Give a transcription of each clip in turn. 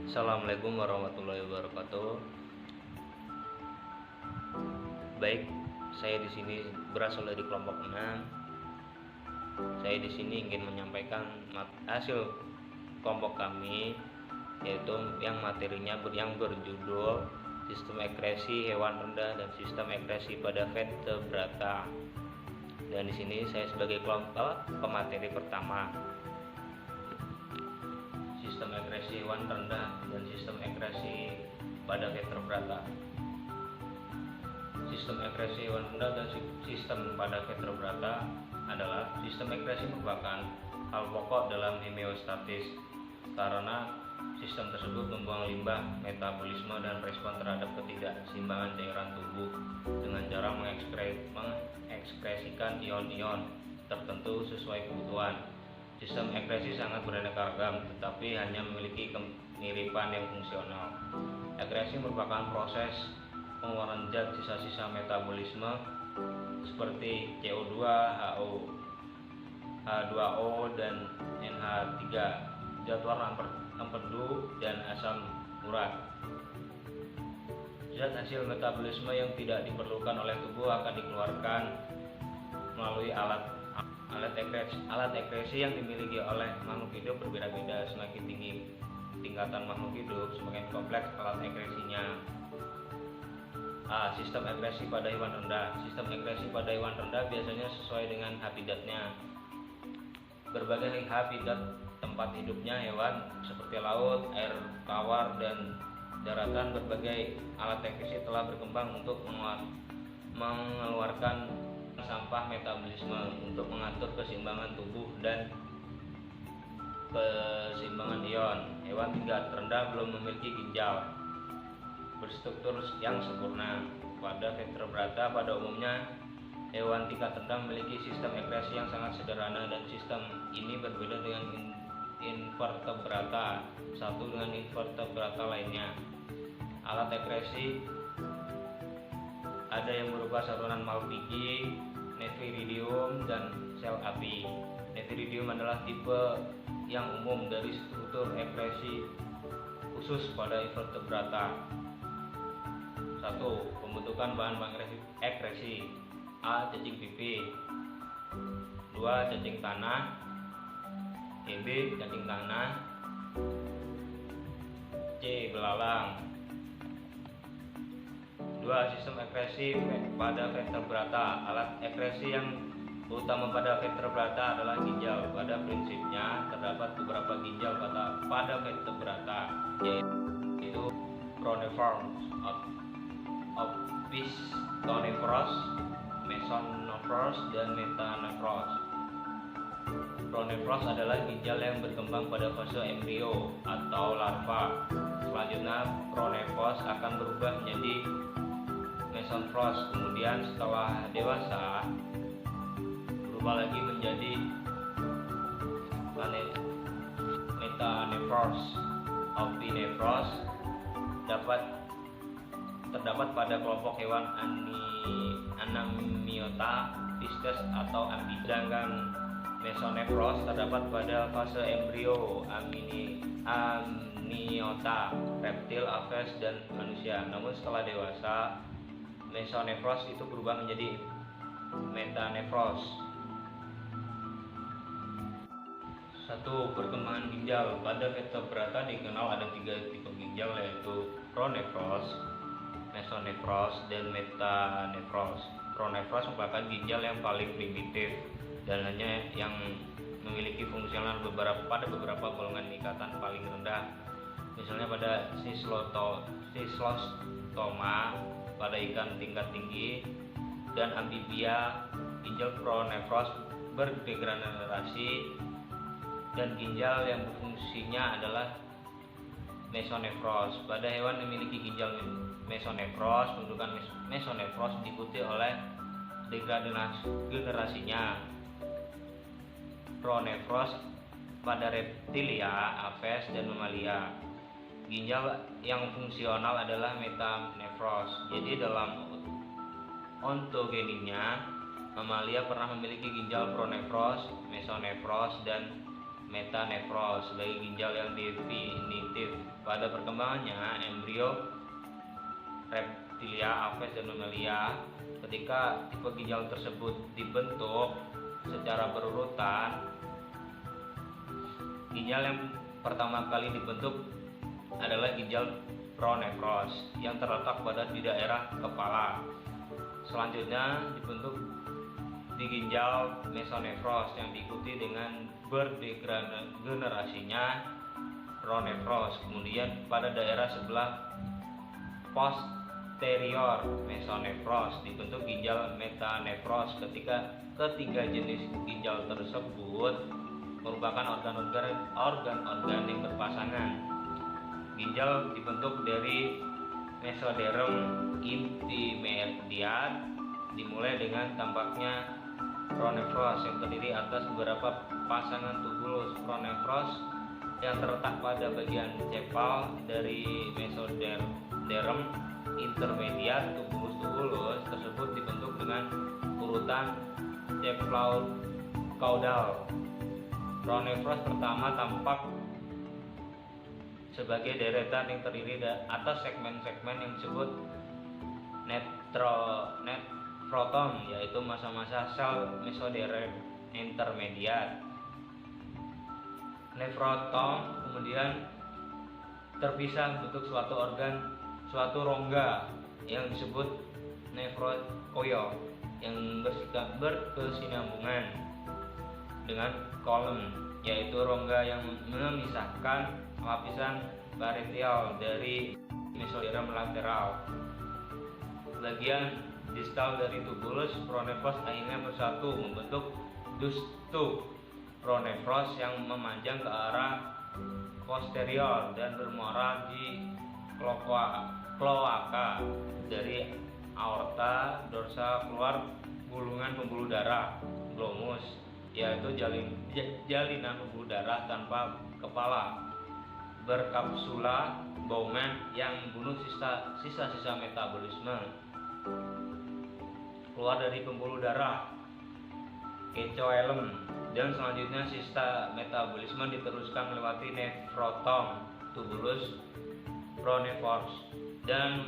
Assalamualaikum warahmatullahi wabarakatuh. Baik, saya di sini berasal dari kelompok 6. Saya di sini ingin menyampaikan hasil kelompok kami, yaitu yang materinya yang berjudul sistem ekskresi hewan rendah dan sistem ekskresi pada vertebrata. Dan di sini saya sebagai kelompok pemateri pertama. Sistem ekskresi hewan rendah dan sistem ekskresi pada vertebrata. Sistem ekskresi hewan rendah dan sistem pada vertebrata adalah sistem ekskresi merupakan hal pokok dalam homeostatis karena sistem tersebut membuang limbah, metabolisme, dan respon terhadap ketidakseimbangan cairan tubuh dengan cara mengekskresikan ion-ion tertentu sesuai kebutuhan. Sistem ekskresi sangat beraneka ragam, tetapi hanya memiliki kemiripan yang fungsional. Ekskresi merupakan proses pengeluaran zat sisa-sisa metabolisme seperti CO2, HO, H2O, dan NH3, zat warna empedu, dan asam urat. Zat hasil metabolisme yang tidak diperlukan oleh tubuh akan dikeluarkan melalui alat ekskresi yang dimiliki oleh makhluk hidup berbeda-beda. Semakin tinggi tingkatan makhluk hidup, semakin kompleks alat ekskresinya. Sistem ekskresi pada hewan rendah. Sistem ekskresi pada hewan rendah biasanya sesuai dengan habitatnya. Berbagai habitat tempat hidupnya hewan seperti laut, air tawar, dan daratan, berbagai alat ekskresi telah berkembang untuk mengeluarkan sampah metabolisme untuk mengatur keseimbangan tubuh dan keseimbangan ion. Hewan tingkat rendah belum memiliki ginjal berstruktur yang sempurna. Pada vertebrata pada umumnya, hewan tingkat rendah memiliki sistem ekskresi yang sangat sederhana, dan sistem ini berbeda dengan invertebrata satu dengan invertebrata lainnya. Alat ekskresi ada yang berupa saluran Malpighi, Nephiridium, dan sel api. Nephiridium adalah tipe yang umum dari struktur ekskresi khusus pada invertebrata. 1. Pembentukan bahan ekskresi. A. Cacing pipih. 2. Cacing tanah. B. Cacing tanah. C. Belalang. 2. Sistem ekskresi pada vertebrata. Alat ekskresi yang utama pada vertebrata adalah ginjal. Pada prinsipnya terdapat beberapa ginjal pada vertebrata, yaitu Pronephros, Opisthonephros, Mesonephros, dan Metanephros. Pronephros adalah ginjal yang berkembang pada fase embrio atau larva. Selanjutnya Pronephros akan berubah menjadi Mesonephros, kemudian setelah dewasa berubah lagi menjadi Metanephros. Opisthonephros terdapat pada kelompok hewan Anamniota, Pisces, atau Amphibia. Sedangkan Mesonephros terdapat pada fase embrio Amniota, reptil, aves, dan manusia. Namun setelah dewasa, Mesonephros itu berubah menjadi Metanephros. 1. Perkembangan ginjal. Pada vertebrata dikenal ada 3 tipe ginjal, yaitu Pronephros, Mesonephros, dan Metanephros. Pronephros merupakan ginjal yang paling primitif dan hanya yang memiliki fungsional pada beberapa golongan ikatan paling rendah. Misalnya pada Cyclostoma pada ikan tingkat tinggi dan amphibia. Ginjal Pronephros berdegradasi dan ginjal yang berfungsinya adalah Mesonephros. Pada hewan yang memiliki ginjal Mesonephros, pembentukan Mesonephros diikuti oleh degenerasinya Pronephros pada reptilia, aves, dan mamalia. Ginjal yang fungsional adalah Metanephros. Jadi dalam ontogeninya, mamalia pernah memiliki ginjal Pronephros, Mesonephros, dan metanefros sebagai ginjal yang definitif. Pada perkembangannya, embrio reptilia, aves, dan mamalia, ketika tipe ginjal tersebut dibentuk secara berurutan, ginjal yang pertama kali dibentuk adalah ginjal pronefros yang terletak di daerah kepala. Selanjutnya dibentuk di ginjal mesonefros yang diikuti dengan berdegenerasinya pronefros. Kemudian pada daerah sebelah posterior mesonefros dibentuk ginjal metanefros. Ketika ketiga jenis ginjal tersebut merupakan organ-organ yang berpasangan. Ginjal dibentuk dari mesoderm intermediat, dimulai dengan tampaknya pronefros yang terdiri atas beberapa pasangan tubulus pronefros yang terletak pada bagian cepal dari mesoderm intermediat. Tubulus tersebut dibentuk dengan urutan cephalocauda. Pronefros pertama tampak sebagai deretan yang terdiri atas segmen-segmen yang disebut nefrotom, yaitu masa-masa sel mesoderm intermediat. Nefrotom kemudian terpisah bentuk suatu rongga yang disebut nefrokoio yang berkesinambungan dengan kolom, yaitu rongga yang memisahkan lapisan parietal dari mesoderm lateral. Bagian distal dari tubulus pronefros akhirnya bersatu membentuk ductus pronefros yang memanjang ke arah posterior dan bermuara di kloaka. Dari aorta dorsal keluar gulungan pembuluh darah glomus, yaitu jalinan pembuluh darah tanpa kepala berkapsula Bowman yang membunuh sisa-sisa metabolisme. Keluar dari pembuluh darah kecoelem, dan selanjutnya sisa metabolisme diteruskan melewati nefrotom tubulus pronefros dan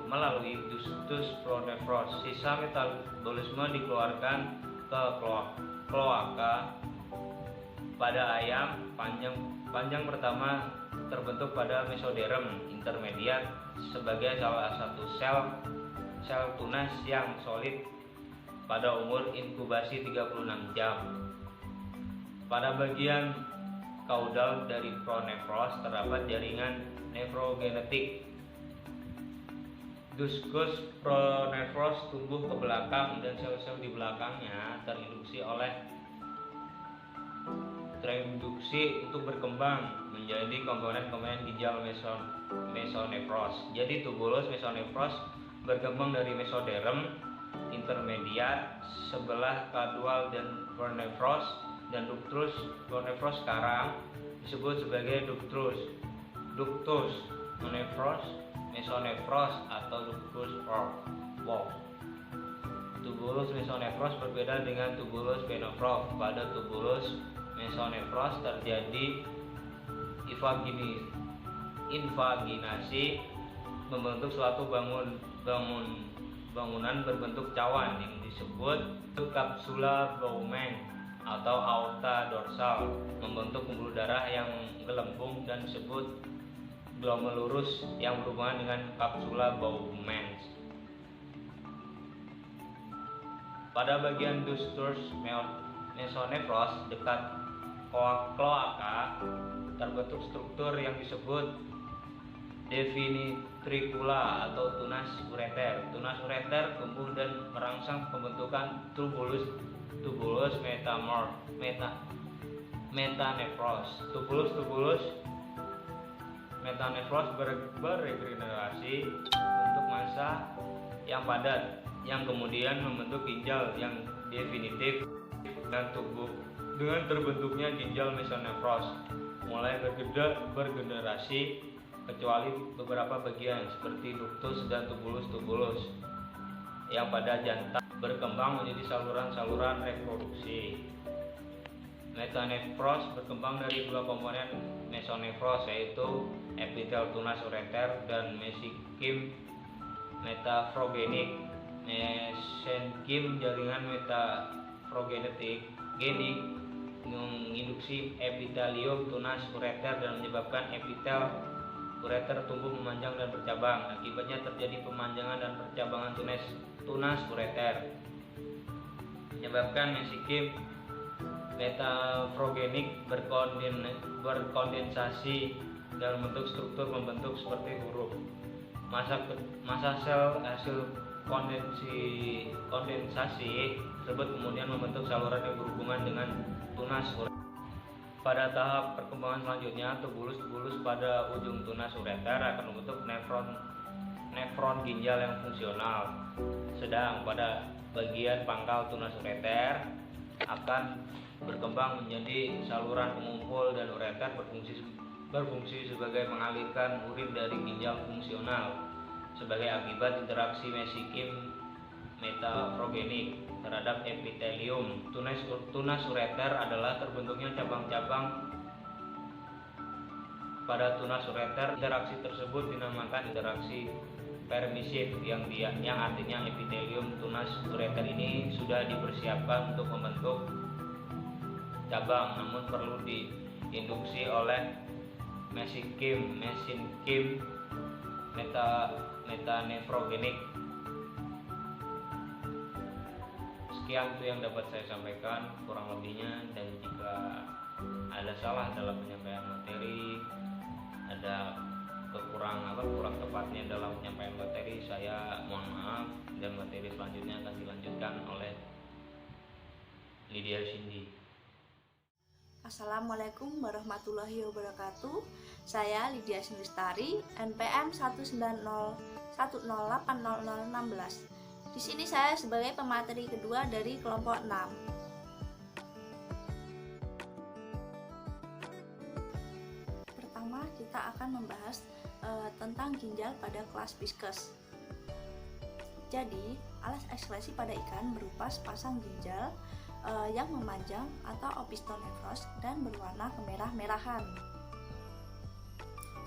melalui ductus pronefros. Sisa metabolisme dikeluarkan ke kloaka. Pada ayam, panjang pertama terbentuk pada mesoderm intermediat sebagai salah satu sel tunas yang solid pada umur inkubasi 36 jam. Pada bagian kaudal dari pronefros terdapat jaringan nefrogenetik. Ductus pronefros tumbuh ke belakang dan sel-sel di belakangnya terinduksi untuk berkembang menjadi komponen-komponen ginjal mesonefros. Jadi tubulus mesonefros berkembang dari mesoderm intermediat sebelah kaudal dan pronefros, dan ductus pronefros sekarang disebut sebagai ductus mesonefros atau ductus pronefros. Tubulus mesonefros berbeda dengan tubulus venefros. Pada tubulus mesonefros terjadi invaginasi membentuk suatu bangunan berbentuk cawan yang disebut kapsula Bowman atau aorta dorsal, membentuk pembuluh darah yang gelembung dan disebut glomerulus yang berhubungan dengan kapsula Bowman. Pada bagian ductus mesonefros dekat kloaka terbentuk struktur yang disebut defintricula atau tunas ureter. Tunas ureter tumbuh dan merangsang pembentukan tubulus metanefros. Tubulus metanefros beregenerasi untuk massa yang padat yang kemudian membentuk ginjal yang definitif dan dengan terbentuknya ginjal mesonefros mulai bergenerasi kecuali beberapa bagian seperti ductus dan tubulus yang pada jantan berkembang menjadi saluran-saluran reproduksi. Metanefros berkembang dari dua komponen mesonefros, yaitu epitel tunas ureter dan mesenkim metafrogenik. Mesenkim jaringan metafrogenetik genik menginduksi epitelium tunas ureter dan menyebabkan epitel ureter tumbuh memanjang dan bercabang. Akibatnya terjadi pemanjangan dan percabangan tunas ureter, menyebabkan mesenkim metafrogenik berkondensasi dalam bentuk struktur membentuk seperti huruf. Massa sel hasil kondensasi tersebut kemudian membentuk saluran yang berhubungan dengan tunas ureter. Pada tahap perkembangan selanjutnya, tubulus pada ujung tunas ureter akan membentuk nefron ginjal yang fungsional. Sedang pada bagian pangkal tunas ureter akan berkembang menjadi saluran pengumpul, dan ureter berfungsi sebagai mengalirkan urin dari ginjal fungsional sebagai akibat interaksi mesenkim metafrogenik terhadap epitelium. Tunas ureter adalah terbentuknya cabang-cabang pada tunas ureter. Interaksi tersebut dinamakan interaksi permisif, yang artinya epitelium tunas ureter ini sudah dipersiapkan untuk membentuk cabang, namun perlu diinduksi oleh mesenkim metanefrogenik. Sekian itu yang dapat saya sampaikan kurang lebihnya, dan jika ada salah dalam penyampaian materi, ada kurang tepatnya dalam penyampaian materi, saya mohon maaf, dan materi selanjutnya akan dilanjutkan oleh Lydia Cindy. Assalamualaikum warahmatullahi wabarakatuh. Saya Lydia Cindy, NPM 19010800016. Di sini saya sebagai pemateri kedua dari kelompok 6. Pertama, kita akan membahas tentang ginjal pada kelas viscus. Jadi, alas ekskresi pada ikan berupa sepasang ginjal yang memanjang atau opistonefros dan berwarna kemerah-merahan.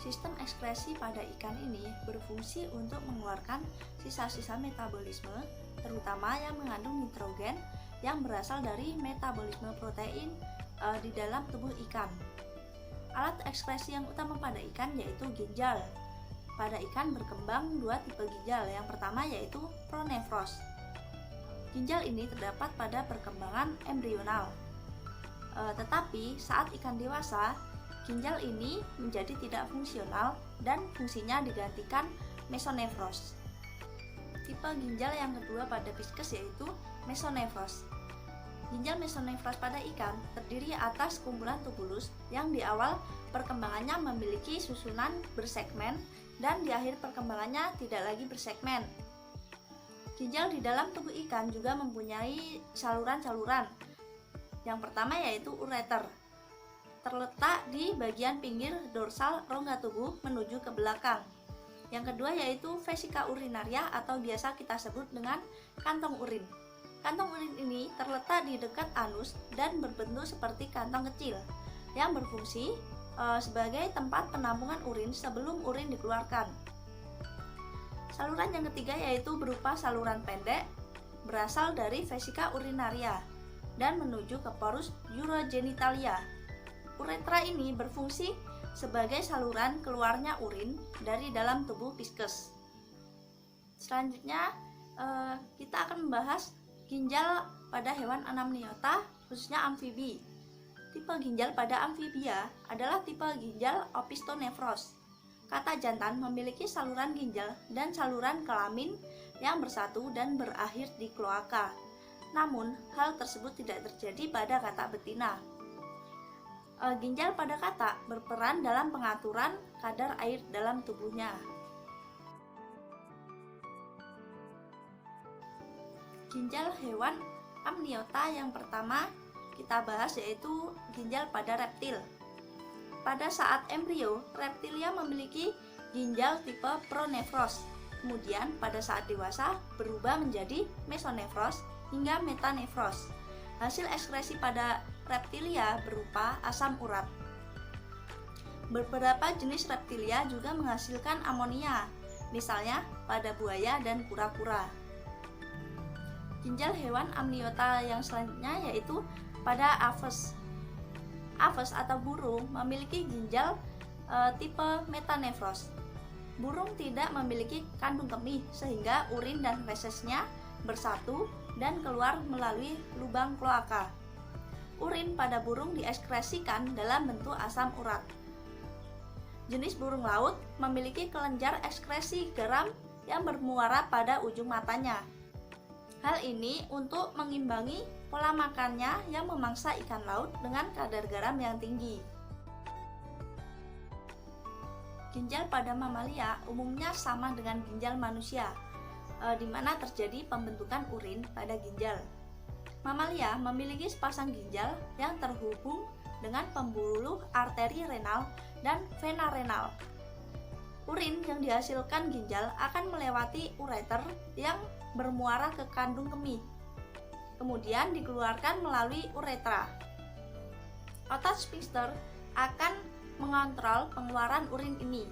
Sistem ekskresi pada ikan ini berfungsi untuk mengeluarkan sisa-sisa metabolisme, terutama yang mengandung nitrogen yang berasal dari metabolisme protein di dalam tubuh ikan. Alat ekskresi yang utama pada ikan yaitu ginjal. Pada ikan berkembang dua tipe ginjal. Yang pertama yaitu pronefros. Ginjal ini terdapat pada perkembangan embrional. Tetapi saat ikan dewasa, ginjal ini menjadi tidak fungsional dan fungsinya digantikan mesonefros. Tipe ginjal yang kedua pada viscus yaitu mesonefros. Ginjal mesonefros pada ikan terdiri atas kumpulan tubulus yang di awal perkembangannya memiliki susunan bersegmen dan di akhir perkembangannya tidak lagi bersegmen. Ginjal di dalam tubuh ikan juga mempunyai saluran-saluran. Yang pertama yaitu ureter, terletak di bagian pinggir dorsal rongga tubuh menuju ke belakang. Yang kedua yaitu vesika urinaria atau biasa kita sebut dengan kantong urin. Kantong urin ini terletak di dekat anus dan berbentuk seperti kantong kecil yang berfungsi sebagai tempat penampungan urin sebelum urin dikeluarkan. Saluran yang ketiga yaitu berupa saluran pendek berasal dari vesika urinaria dan menuju ke porus urogenitalia. Uretra ini berfungsi sebagai saluran keluarnya urin dari dalam tubuh viscus. Selanjutnya kita akan membahas ginjal pada hewan anamniota, khususnya amfibi. Tipe ginjal pada amfibia adalah tipe ginjal opistonefros. Kata jantan memiliki saluran ginjal dan saluran kelamin yang bersatu dan berakhir di kloaka. Namun, hal tersebut tidak terjadi pada kata betina. Ginjal pada kata berperan dalam pengaturan kadar air dalam tubuhnya. Ginjal hewan amniota yang pertama kita bahas yaitu ginjal pada reptil. Pada saat embrio, reptilia memiliki ginjal tipe pronefros. Kemudian pada saat dewasa berubah menjadi mesonefros hingga metanefros. Hasil ekskresi pada reptilia berupa asam urat. Beberapa jenis reptilia juga menghasilkan amonia, misalnya pada buaya dan kura-kura. Ginjal hewan amniota yang selanjutnya yaitu pada aves. Aves atau burung memiliki ginjal tipe metanefros. Burung tidak memiliki kandung kemih sehingga urin dan fesesnya bersatu dan keluar melalui lubang kloaka. Urin pada burung diekskresikan dalam bentuk asam urat. Jenis burung laut memiliki kelenjar ekskresi garam yang bermuara pada ujung matanya. Hal ini untuk mengimbangi pola makannya yang memangsa ikan laut dengan kadar garam yang tinggi. Ginjal pada mamalia umumnya sama dengan ginjal manusia, di mana terjadi pembentukan urin pada ginjal. Mamalia memiliki sepasang ginjal yang terhubung dengan pembuluh arteri renal dan vena renal. Urin yang dihasilkan ginjal akan melewati ureter yang bermuara ke kandung kemih, kemudian dikeluarkan melalui uretra. Otot sphincter akan mengontrol pengeluaran urin ini.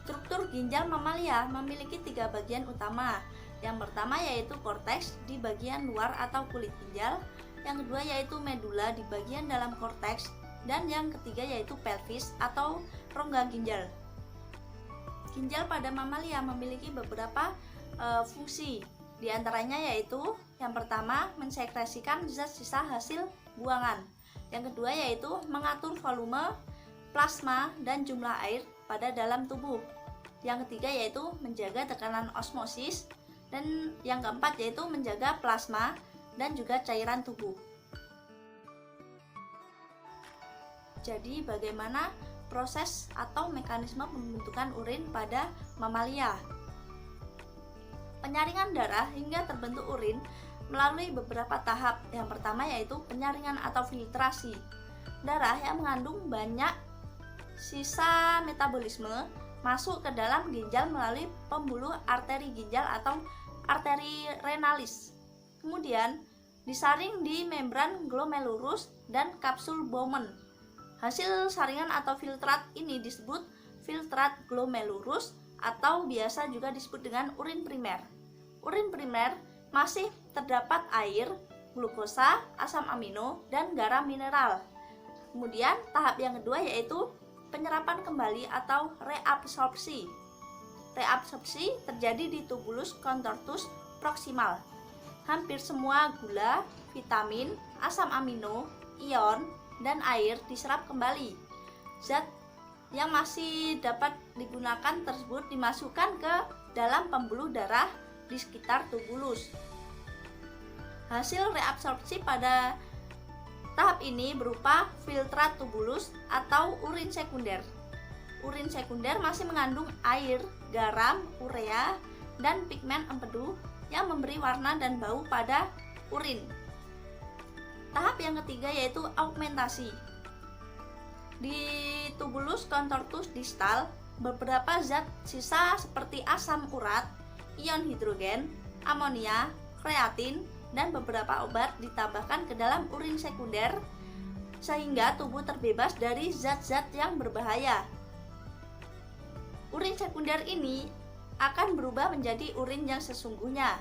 Struktur ginjal mamalia memiliki 3 bagian utama. Yang pertama yaitu korteks di bagian luar atau kulit ginjal, yang kedua yaitu medula di bagian dalam korteks, dan yang ketiga yaitu pelvis atau rongga ginjal. Ginjal pada mamalia memiliki beberapa fungsi. Di antaranya yaitu yang pertama mensekresikan zat sisa hasil buangan. Yang kedua yaitu mengatur volume, plasma, dan jumlah air pada dalam tubuh. Yang ketiga yaitu menjaga tekanan osmosis. Dan yang keempat yaitu menjaga plasma dan juga cairan tubuh. Jadi bagaimana proses atau mekanisme pembentukan urin pada mamalia? Penyaringan darah hingga terbentuk urin melalui beberapa tahap. Yang pertama yaitu penyaringan atau filtrasi. Darah yang mengandung banyak sisa metabolisme masuk ke dalam ginjal melalui pembuluh arteri ginjal atau arteri renalis. Kemudian disaring di membran glomerulus dan kapsul Bowman. Hasil saringan atau filtrat ini disebut filtrat glomerulus atau biasa juga disebut dengan urin primer. Urin primer masih terdapat air, glukosa, asam amino, dan garam mineral. Kemudian tahap yang kedua yaitu penyerapan kembali atau reabsorpsi. Reabsorpsi terjadi di tubulus contortus proximal. Hampir semua gula, vitamin, asam amino, ion, dan air diserap kembali. Zat yang masih dapat digunakan tersebut dimasukkan ke dalam pembuluh darah di sekitar tubulus. Hasil reabsorpsi pada tahap ini berupa filtrat tubulus atau urin sekunder. Urin sekunder masih mengandung air, garam, urea, dan pigmen empedu yang memberi warna dan bau pada urin. Tahap yang ketiga yaitu augmentasi. Di tubulus contortus distal, beberapa zat sisa seperti asam urat, ion hidrogen, amonia, kreatin, dan beberapa obat ditambahkan ke dalam urin sekunder sehingga tubuh terbebas dari zat-zat yang berbahaya. Urin sekunder ini akan berubah menjadi urin yang sesungguhnya.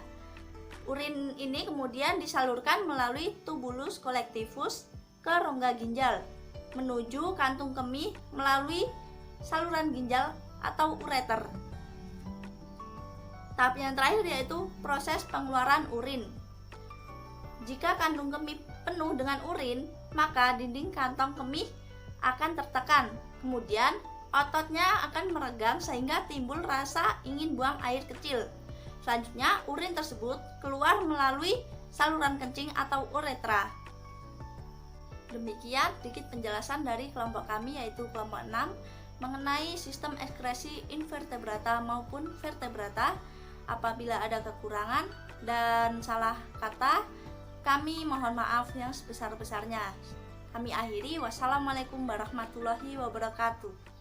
Urin ini kemudian disalurkan melalui tubulus colectivus ke rongga ginjal menuju kantung kemih melalui saluran ginjal atau ureter. Tahap yang terakhir yaitu proses pengeluaran urin. Jika kandung kemih penuh dengan urin, maka dinding kantong kemih akan tertekan. Kemudian ototnya akan meregang sehingga timbul rasa ingin buang air kecil. Selanjutnya urin tersebut keluar melalui saluran kencing atau uretra. Demikian sedikit penjelasan dari kelompok kami yaitu kelompok 6 mengenai sistem ekskresi invertebrata maupun vertebrata. Apabila ada kekurangan dan salah kata, kami mohon maaf yang sebesar-besarnya. Kami akhiri, wassalamualaikum warahmatullahi wabarakatuh.